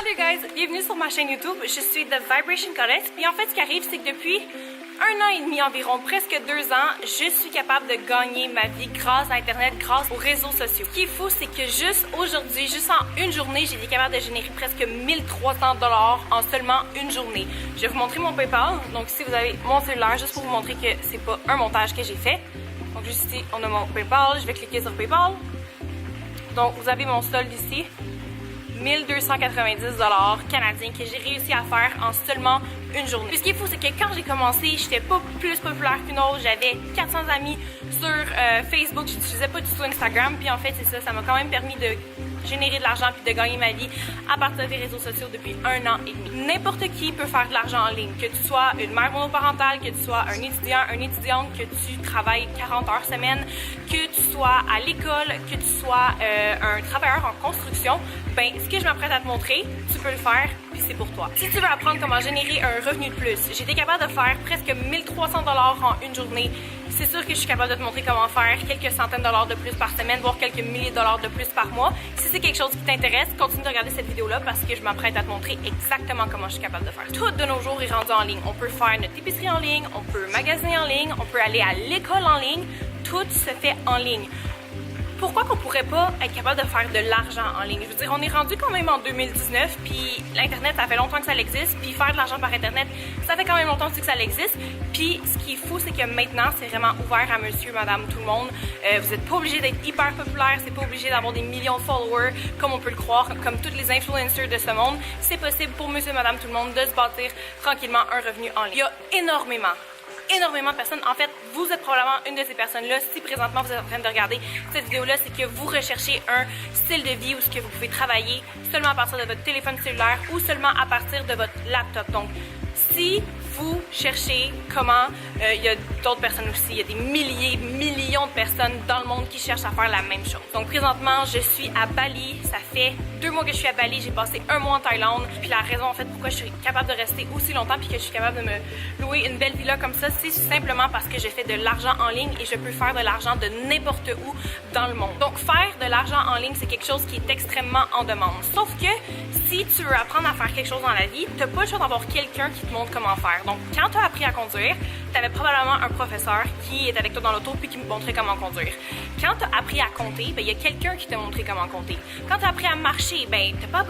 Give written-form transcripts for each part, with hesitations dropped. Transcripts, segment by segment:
Salut guys, bienvenue sur ma chaîne YouTube. Je suis The Vibration Goddess. Puis en fait, ce qui arrive, c'est que depuis 1 an et demi environ, presque 2 ans, je suis capable de gagner ma vie grâce à Internet, grâce aux réseaux sociaux. Ce qui est fou, c'est que juste aujourd'hui, juste en une journée, j'ai été capable de générer presque 1300 $ en seulement une journée. Je vais vous montrer mon PayPal. Donc ici, vous avez mon cellulaire, juste pour vous montrer que c'est pas un montage que j'ai fait. Donc juste ici, on a mon PayPal. Je vais cliquer sur PayPal. Donc vous avez mon solde ici. 1290 $ canadiens que j'ai réussi à faire en seulement une journée. Puis ce qui est fou, c'est que quand j'ai commencé, j'étais pas plus populaire qu'une autre. J'avais 400 amis sur Facebook, j'utilisais pas du tout Instagram. Puis en fait, c'est ça m'a quand même permis de générer de l'argent puis de gagner ma vie à partir des réseaux sociaux depuis 1 an et demi. N'importe qui peut faire de l'argent en ligne, que tu sois une mère monoparentale, que tu sois un étudiant, une étudiante, que tu travailles 40 heures semaine, que tu sois à l'école, que tu sois un travailleur en construction. Ben, ce que je m'apprête à te montrer, tu peux le faire, puis c'est pour toi. Si tu veux apprendre comment générer un revenu de plus, j'ai été capable de faire presque 1300 $ en une journée. C'est sûr que je suis capable de te montrer comment faire quelques centaines de dollars de plus par semaine, voire quelques milliers de dollars de plus par mois. Si c'est quelque chose qui t'intéresse, continue de regarder cette vidéo-là parce que je m'apprête à te montrer exactement comment je suis capable de faire. Tout de nos jours est rendu en ligne. On peut faire notre épicerie en ligne, on peut magasiner en ligne, on peut aller à l'école en ligne. Tout se fait en ligne. Pourquoi qu'on pourrait pas être capable de faire de l'argent en ligne? Je veux dire, on est rendu quand même en 2019, puis l'Internet, ça fait longtemps que ça existe, puis faire de l'argent par Internet, ça fait quand même longtemps aussi que ça existe. Puis ce qui est fou, c'est que maintenant, c'est vraiment ouvert à monsieur, madame, tout le monde. Vous êtes pas obligé d'être hyper populaire, c'est pas obligé d'avoir des millions de followers, comme on peut le croire, comme tous les influencers de ce monde. C'est possible pour monsieur, madame, tout le monde de se bâtir tranquillement un revenu en ligne. Il y a énormément de personnes. En fait, vous êtes probablement une de ces personnes-là. Si présentement vous êtes en train de regarder cette vidéo-là, c'est que vous recherchez un style de vie où ce que vous pouvez travailler seulement à partir de votre téléphone cellulaire ou seulement à partir de votre laptop. Donc, si vous cherchez comment, il y a d'autres personnes aussi, il y a des millions de personnes dans le monde qui cherchent à faire la même chose. Donc présentement, je suis à Bali, ça fait 2 mois que je suis à Bali, j'ai passé 1 mois en Thaïlande. Puis la raison en fait pourquoi je suis capable de rester aussi longtemps puis que je suis capable de me louer une belle villa comme ça, c'est simplement parce que j'ai fait de l'argent en ligne et je peux faire de l'argent de n'importe où dans le monde. Donc faire de l'argent en ligne, c'est quelque chose qui est extrêmement en demande. Sauf que si tu veux apprendre à faire quelque chose dans la vie, t'as pas le choix d'avoir quelqu'un qui te montre comment faire. Donc quand tu as appris à conduire, tu avais probablement un professeur qui est avec toi dans l'auto puis qui me montrait comment conduire. Quand tu as appris à compter, ben il y a quelqu'un qui t'a montré comment compter. Quand tu as appris à marcher, ben t'as pas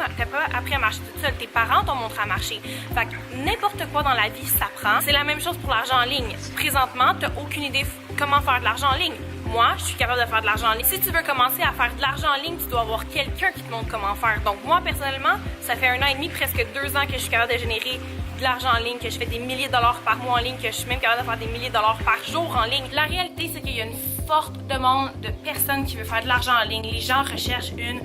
appris à marcher toute seule, tes parents t'ont montré à marcher. Fait que n'importe quoi dans la vie s'apprend. C'est la même chose pour l'argent en ligne. Présentement, tu n'as aucune idée comment faire de l'argent en ligne. Moi, je suis capable de faire de l'argent en ligne. Si tu veux commencer à faire de l'argent en ligne, tu dois avoir quelqu'un qui te montre comment faire. Donc moi, personnellement, ça fait 1 an et demi, presque 2 ans que je suis capable de générer de l'argent en ligne, que je fais des milliers de dollars par mois en ligne, que je suis même capable de faire des milliers de dollars par jour en ligne. La réalité, c'est qu'il y a une forte demande de personnes qui veulent faire de l'argent en ligne. Les gens recherchent une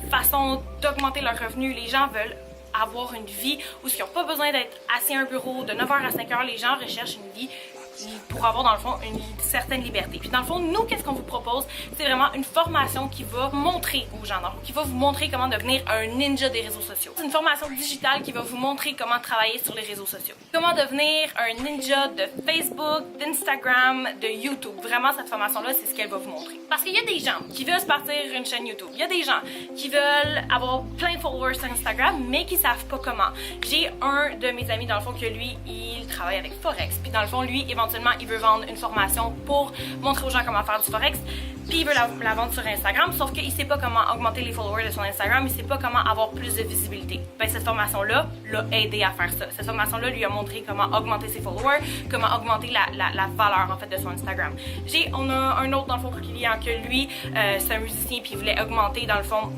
façon d'augmenter leurs revenus. Les gens veulent avoir une vie où ils n'ont pas besoin d'être assis à un bureau de 9h à 5h. Les gens recherchent une vie pour avoir dans le fond une certaine liberté. Puis dans le fond, nous, qu'est-ce qu'on vous propose? C'est vraiment une formation qui va montrer aux gens, qui va vous montrer comment devenir un ninja des réseaux sociaux. C'est une formation digitale qui va vous montrer comment travailler sur les réseaux sociaux. Comment devenir un ninja de Facebook, d'Instagram, de YouTube. Vraiment, cette formation-là, c'est ce qu'elle va vous montrer. Parce qu'il y a des gens qui veulent se partir une chaîne YouTube. Il y a des gens qui veulent avoir plein de followers sur Instagram, mais qui savent pas comment. J'ai un de mes amis, dans le fond, que lui, il travaille avec Forex. Puis dans le fond, lui, éventuellement, il veut vendre une formation pour montrer aux gens comment faire du Forex. Puis il veut la vendre sur Instagram, sauf qu'il sait pas comment augmenter les followers de son Instagram, il sait pas comment avoir plus de visibilité. Ben cette formation-là l'a aidé à faire ça. Cette formation-là lui a montré comment augmenter ses followers, comment augmenter la valeur en fait de son Instagram. On a un autre dans le fond client que lui, c'est un musicien puis il voulait augmenter dans le fond.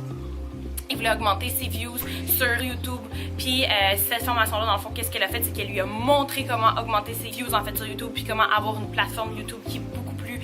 Il voulait augmenter ses views sur YouTube. Puis cette formation-là, dans le fond, qu'est-ce qu'elle a fait? C'est qu'elle lui a montré comment augmenter ses views en fait sur YouTube, puis comment avoir une plateforme YouTube qui est beaucoup plus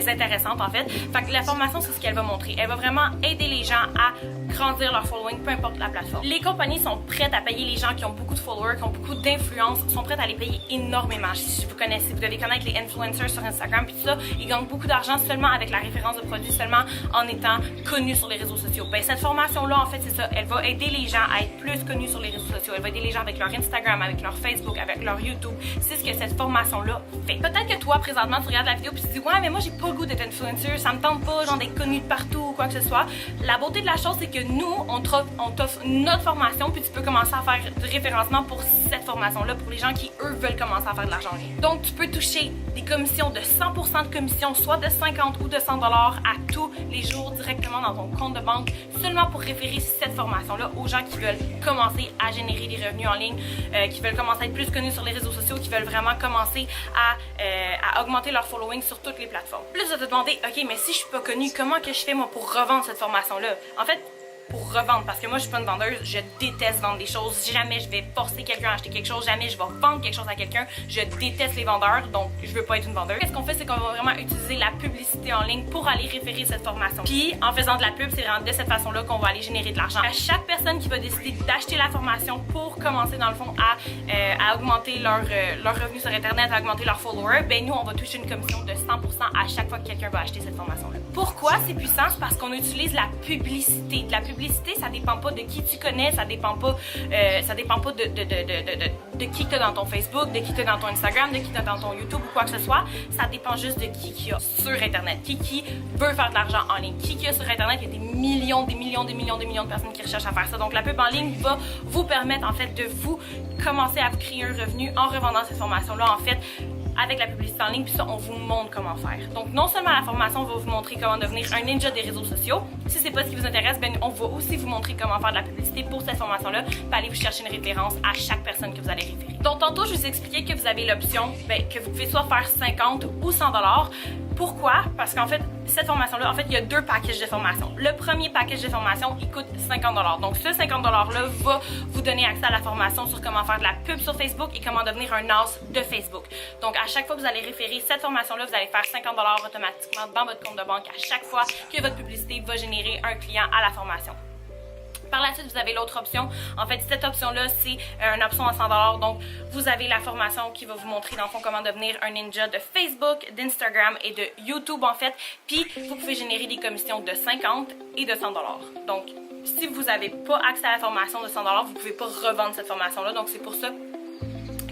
intéressante en fait. Fait que la formation, c'est ce qu'elle va montrer. Elle va vraiment aider les gens à grandir leur following, peu importe la plateforme. Les compagnies sont prêtes à payer les gens qui ont beaucoup de followers, qui ont beaucoup d'influence, sont prêtes à les payer énormément. Si vous connaissez, vous devez connaître les influencers sur Instagram, puis tout ça, ils gagnent beaucoup d'argent seulement avec la référence de produits, seulement en étant connus sur les réseaux sociaux. Ben cette formation-là, en fait, c'est ça. Elle va aider les gens à être plus connus sur les réseaux sociaux. Elle va aider les gens avec leur Instagram, avec leur Facebook, avec leur YouTube. C'est ce que cette formation-là fait. Peut-être que toi, présentement, tu regardes la vidéo puis tu te dis « Ouais, mais moi j'ai pas le goût d'être influencer, ça me tente pas genre d'être connue de partout ou quoi que ce soit. La beauté de la chose, c'est que nous, on t'offre notre formation, puis tu peux commencer à faire du référencement pour cette formation-là, pour les gens qui, eux, veulent commencer à faire de l'argent en ligne. Donc, tu peux toucher des commissions de 100% de commission, soit de 50 ou de 100 $ à tous les jours directement dans ton compte de banque, seulement pour référer cette formation-là aux gens qui veulent commencer à générer des revenus en ligne, qui veulent commencer à être plus connus sur les réseaux sociaux, qui veulent vraiment commencer à augmenter leur following sur toutes les plateformes. Plus, tu vas te demander, ok, mais si je suis pas connue, comment que je fais moi pour revendre cette formation-là? En fait, pour revendre, parce que moi je suis pas une vendeuse, je déteste vendre des choses, jamais je vais forcer quelqu'un à acheter quelque chose, jamais je vais vendre quelque chose à quelqu'un, je déteste les vendeurs, donc je veux pas être une vendeuse. Qu'est-ce qu'on fait, c'est qu'on va vraiment utiliser la publicité en ligne pour aller référer cette formation. Puis en faisant de la pub, c'est vraiment de cette façon-là qu'on va aller générer de l'argent. À chaque personne qui va décider d'acheter la formation pour commencer dans le fond à augmenter leur revenu sur internet, à augmenter leurs followers, ben nous on va toucher une commission de 100% à chaque fois que quelqu'un va acheter cette formation-là. Pourquoi c'est puissant? C'est parce qu'on utilise la publicité. De la publicité, ça dépend pas de qui tu connais, ça dépend pas de qui tu as dans ton Facebook, de qui tu as dans ton Instagram, de qui tu as dans ton YouTube ou quoi que ce soit. Ça dépend juste de qui y a sur Internet, qui veut faire de l'argent en ligne, qui y a sur Internet. Il y a des millions de personnes qui recherchent à faire ça. Donc la pub en ligne va vous permettre en fait de vous commencer à vous créer un revenu en revendant cette formation-là en fait avec la publicité en ligne, puis ça, on vous montre comment faire. Donc, non seulement la formation va vous montrer comment devenir un ninja des réseaux sociaux, si c'est pas ce qui vous intéresse, ben on va aussi vous montrer comment faire de la publicité pour cette formation-là, puis aller vous chercher une référence à chaque personne que vous allez référer. Donc, tantôt, je vous ai expliqué que vous avez l'option, que vous pouvez soit faire 50 ou 100 $. Pourquoi? Parce qu'en fait, cette formation-là, en fait, il y a deux packages de formation. Le premier package de formation, il coûte 50 $. Donc, ce 50 $-là va vous donner accès à la formation sur comment faire de la pub sur Facebook et comment devenir un as de Facebook. Donc, à chaque fois que vous allez référer cette formation-là, vous allez faire 50 $ automatiquement dans votre compte de banque à chaque fois que votre publicité va générer un client à la formation. Par la suite, vous avez l'autre option. En fait, cette option-là, c'est une option à 100 $. Donc, vous avez la formation qui va vous montrer, dans le fond, comment devenir un ninja de Facebook, d'Instagram et de YouTube, en fait. Puis, vous pouvez générer des commissions de 50 et de 100 $. Donc, si vous n'avez pas accès à la formation de 100 $, vous ne pouvez pas revendre cette formation-là. Donc, c'est pour ça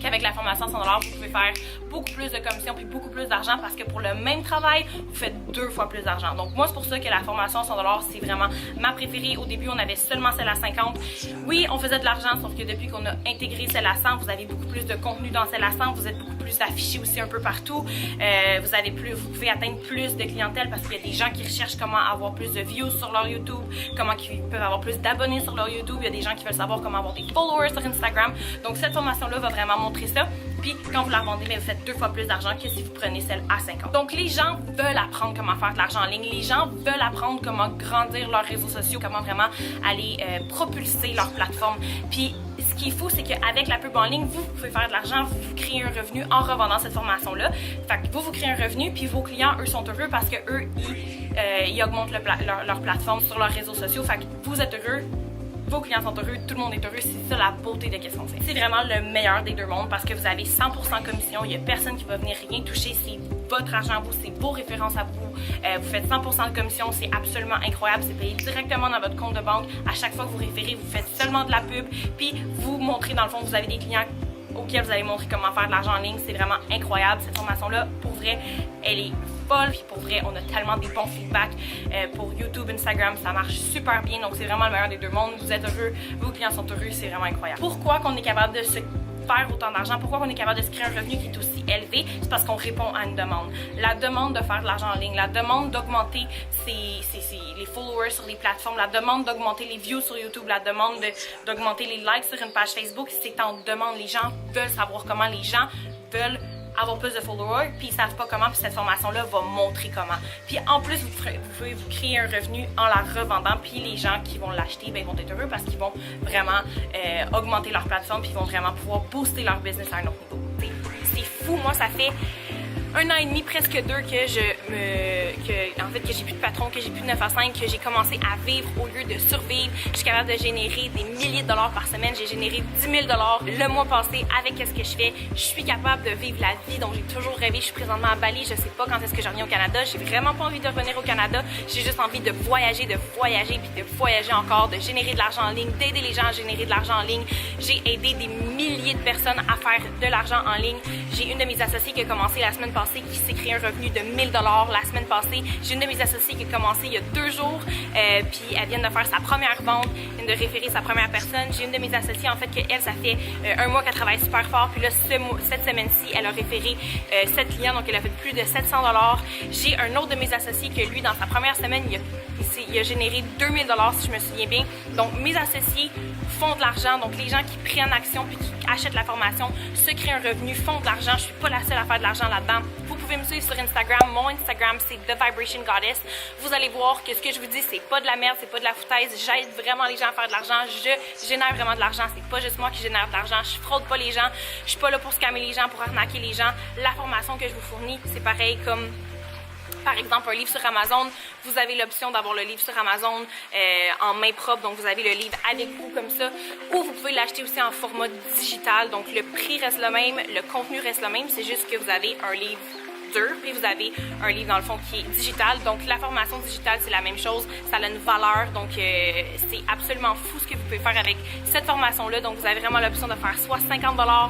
qu'avec la formation 100 $, vous pouvez faire beaucoup plus de commissions puis beaucoup plus d'argent parce que pour le même travail, vous faites 2 fois plus d'argent. Donc moi, c'est pour ça que la formation 100 $, c'est vraiment ma préférée. Au début, on avait seulement celle à 50. Oui, on faisait de l'argent, sauf que depuis qu'on a intégré celle à 100, vous avez beaucoup plus de contenu dans celle à 100. Vous êtes beaucoup plus affichés aussi un peu partout. Vous pouvez atteindre plus de clientèle parce qu'il y a des gens qui recherchent comment avoir plus de views sur leur YouTube, comment ils peuvent avoir plus d'abonnés sur leur YouTube. Il y a des gens qui veulent savoir comment avoir des followers sur Instagram. Donc cette formation-là va vraiment montrer ça. Puis quand vous la revendez, vous faites 2 fois plus d'argent que si vous prenez celle à 50. Donc les gens veulent apprendre comment faire de l'argent en ligne. Les gens veulent apprendre comment grandir leurs réseaux sociaux, comment vraiment aller propulser leur plateforme. Puis ce qu'il faut, c'est qu'avec la pub en ligne, vous pouvez faire de l'argent, vous créez un revenu en revendant cette formation-là. Fait que vous créez un revenu, puis vos clients, eux, sont heureux parce que eux, ils augmentent leur plateforme sur leurs réseaux sociaux. Fait que vous êtes heureux, vos clients sont heureux, tout le monde est heureux, c'est ça la beauté de qu'est-ce qu'on fait. C'est vraiment le meilleur des deux mondes parce que vous avez 100% commission, il n'y a personne qui va venir rien toucher, c'est votre argent à vous, c'est vos références à vous, vous faites 100% de commission, c'est absolument incroyable, c'est payé directement dans votre compte de banque. À chaque fois que vous référez, vous faites seulement de la pub, puis vous montrez dans le fond, vous avez des clients auxquels vous allez montrer comment faire de l'argent en ligne, c'est vraiment incroyable. Cette formation-là, pour vrai, elle est folle, puis pour vrai, on a tellement des bons feedbacks pour YouTube, Instagram, ça marche super bien, donc c'est vraiment le meilleur des deux mondes. Vous êtes heureux, vos clients sont heureux, c'est vraiment incroyable. Pourquoi qu'on est capable de se faire autant d'argent, pourquoi on est capable de se créer un revenu qui est aussi élevé? C'est parce qu'on répond à une demande. La demande de faire de l'argent en ligne, la demande d'augmenter les followers sur les plateformes, la demande d'augmenter les views sur YouTube, la demande d'augmenter les likes sur une page Facebook, c'est en demande. Les gens veulent savoir comment, les gens veulent avoir plus de followers, puis ils savent pas comment, puis cette formation-là va montrer comment. Puis en plus, vous pouvez vous créer un revenu en la revendant, puis les gens qui vont l'acheter, ben, ils vont être heureux parce qu'ils vont vraiment augmenter leur plateforme, puis ils vont vraiment pouvoir booster leur business à un autre niveau. C'est fou, moi ça fait 1 an et demi, presque 2, que j'ai plus de patron, que j'ai plus de 9 à 5, que j'ai commencé à vivre au lieu de survivre. Je suis capable de générer des milliers de dollars par semaine. J'ai généré 10 000 $ le mois passé avec ce que je fais. Je suis capable de vivre la vie dont j'ai toujours rêvé. Je suis présentement à Bali. Je sais pas quand est-ce que je reviens au Canada. J'ai vraiment pas envie de revenir au Canada. J'ai juste envie de voyager, puis de voyager encore, de générer de l'argent en ligne, d'aider les gens à générer de l'argent en ligne. J'ai aidé des milliers de personnes à faire de l'argent en ligne. J'ai une de mes associées qui a commencé la semaine passée passée qui s'est créé un revenu de 1000 $. La semaine passée, j'ai une de mes associées qui a commencé il y a 2 jours, puis elle vient de faire sa première vente, vient de référer sa première personne. J'ai une de mes associées, en fait, que elle, ça fait 1 mois qu'elle travaille super fort, puis là, cette semaine-ci, elle a référé 7 clients, donc elle a fait plus de 700 $. J'ai un autre de mes associés que lui, dans sa première semaine, il a généré 2000 $, si je me souviens bien. Donc, mes associés font de l'argent, donc les gens qui prennent action puis qui achètent la formation se créent un revenu, font de l'argent. Je suis pas la seule à faire de l'argent là-dedans. Vous pouvez me suivre sur Instagram. Mon Instagram, c'est The Vibration Goddess. Vous allez voir que ce que je vous dis, c'est pas de la merde, c'est pas de la foutaise. J'aide vraiment les gens à faire de l'argent. Je génère vraiment de l'argent. C'est pas juste moi qui génère de l'argent. Je fraude pas les gens. Je suis pas là pour scammer les gens, pour arnaquer les gens. La formation que je vous fournis, c'est pareil comme... Par exemple, un livre sur Amazon, vous avez l'option d'avoir le livre sur Amazon en main propre, donc vous avez le livre avec vous comme ça, ou vous pouvez l'acheter aussi en format digital, donc le prix reste le même, le contenu reste le même, c'est juste que vous avez un livre dur, puis vous avez un livre dans le fond qui est digital, donc la formation digitale c'est la même chose, ça a une valeur, donc c'est absolument fou ce que vous pouvez faire avec cette formation-là, donc vous avez vraiment l'option de faire soit 50 $ à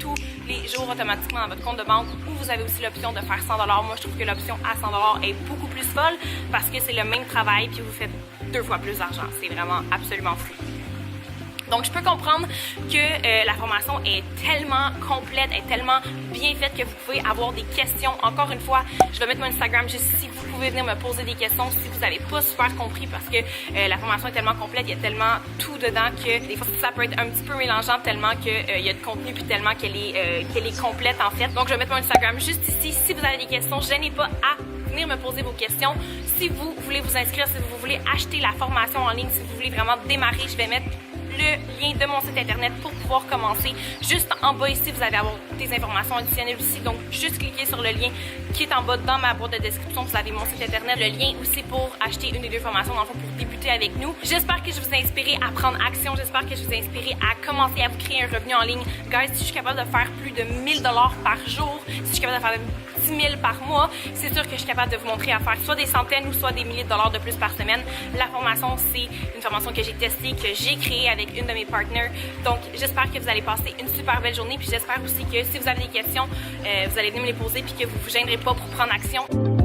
tous les jours automatiquement dans votre compte de banque, ou vous avez aussi l'option de faire 100 $. Moi, je trouve que l'option à 100 $ est beaucoup plus folle parce que c'est le même travail puis vous faites 2 fois plus d'argent. C'est vraiment absolument fou. Donc, je peux comprendre que la formation est tellement complète, est tellement bien faite que vous pouvez avoir des questions. Encore une fois, je vais mettre mon Instagram juste ici. Vous pouvez venir me poser des questions si vous n'avez pas super compris parce que la formation est tellement complète, il y a tellement tout dedans que des fois, ça peut être un petit peu mélangeant tellement qu'il y a de contenu puis tellement qu'elle est complète en fait. Donc, je vais mettre mon Instagram juste ici. Si vous avez des questions, gênez pas à venir me poser vos questions. Si vous voulez vous inscrire, si vous voulez acheter la formation en ligne, si vous voulez vraiment démarrer, je vais mettre le lien de mon site internet pour pouvoir commencer. Juste en bas ici, vous allez avoir des informations additionnelles aussi. Donc, juste cliquez sur le lien qui est en bas dans ma boîte de description. Vous avez mon site internet, le lien aussi pour acheter une des 2 formations dans le fond pour débuter avec nous. J'espère que je vous ai inspiré à prendre action. J'espère que je vous ai inspiré à commencer à vous créer un revenu en ligne. Guys, si je suis capable de faire plus de 1000 $ par jour, si je suis capable de faire 10 000 par mois, c'est sûr que je suis capable de vous montrer à faire soit des centaines ou soit des milliers de dollars de plus par semaine. La formation, c'est une formation que j'ai testée, que j'ai créée avec une de mes partenaires. Donc, j'espère que vous allez passer une super belle journée. Puis j'espère aussi que si vous avez des questions, vous allez venir me les poser puis que vous ne vous gênerez pas pour prendre action.